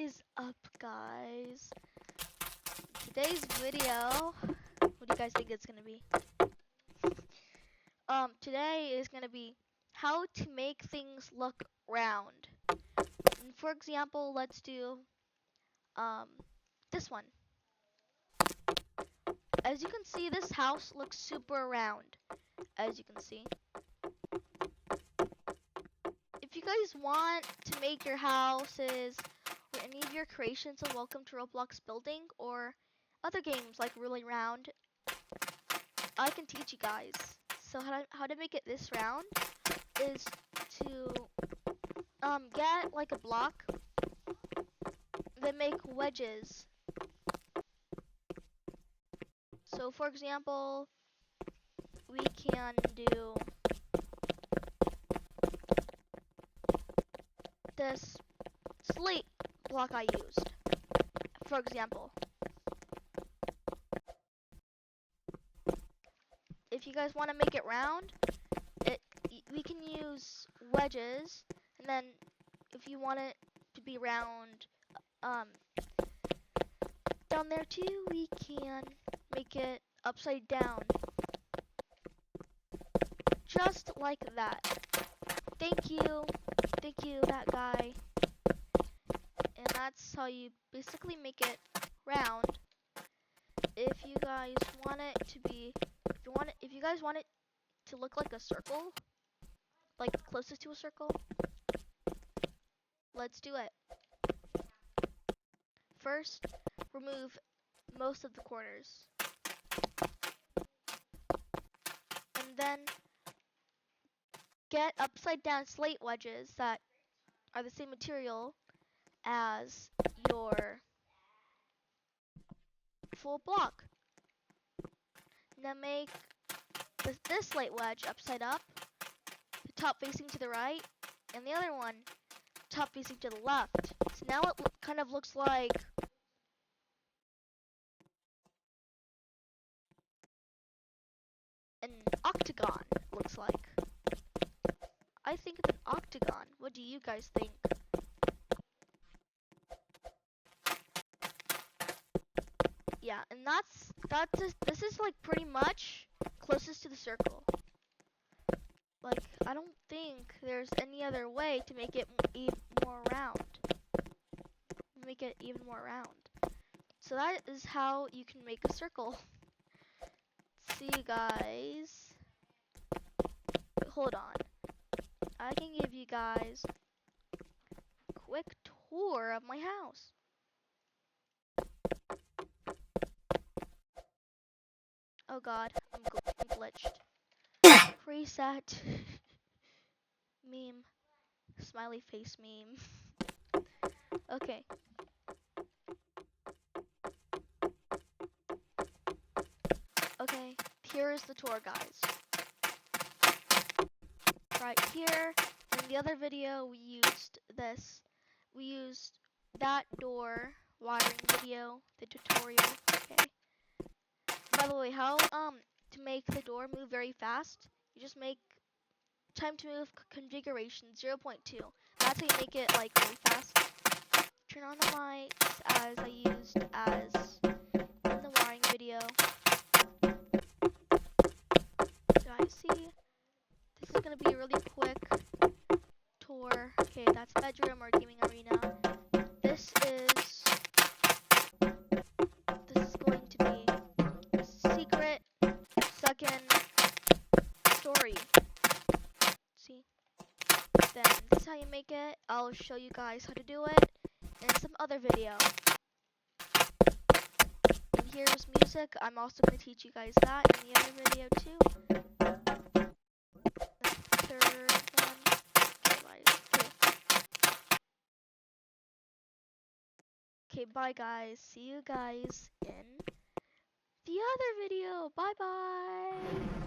is up, guys? Today's video, what do you guys think it's gonna be? Today is gonna be how to make things look round. And for example, let's do this one. As you can see, this house looks super round. As you can see. If you guys want to make your houses or any of your creations a Welcome to Roblox building or other games like Really Round, I can teach you guys. So how to make it this round is to get like a block, then make wedges. So for example, we can do this slate block I used, for example. If you guys want to make it round, we can use wedges, and then if you want it to be round down there too, we can make it upside down, just like that. Thank you, that guy. And that's how you basically make it round. If you guys want it to be, if you guys want it to look like a circle, like closest to a circle, let's do it. First, remove most of the corners, and then get upside down slate wedges that are the same material as your full block. Now make this slate wedge upside up, the top facing to the right, and the other one top facing to the left. So now it kind of looks like an octagon, looks like. I think it's an octagon. What do you guys think? Yeah, and this is like pretty much closest to the circle. Like, I don't think there's any other way to make it even more round. Make it even more round. So that is how you can make a circle. See you guys. Hold on. I can give you guys a quick tour of my house. Oh god, I'm glitched. Reset. Meme. Smiley face meme. Okay. Okay, here's the tour, guys. Right here, in the other video, we used this. We used that door wiring video, the tutorial. Okay. By the way, how to make the door move very fast? You just make time to move configuration 0.2. That's how you make it like really fast. Turn on the lights as I used as in the wiring video. Guys, see? This is gonna be a really quick tour. Okay, that's bedroom or gaming arena. This is going to be secret second story. See? Then this is how you make it. I'll show you guys how to do it in some other video. And here's music. I'm also gonna teach you guys that in the other video too. Third one. Okay, bye guys. See you guys in the other video. Bye bye.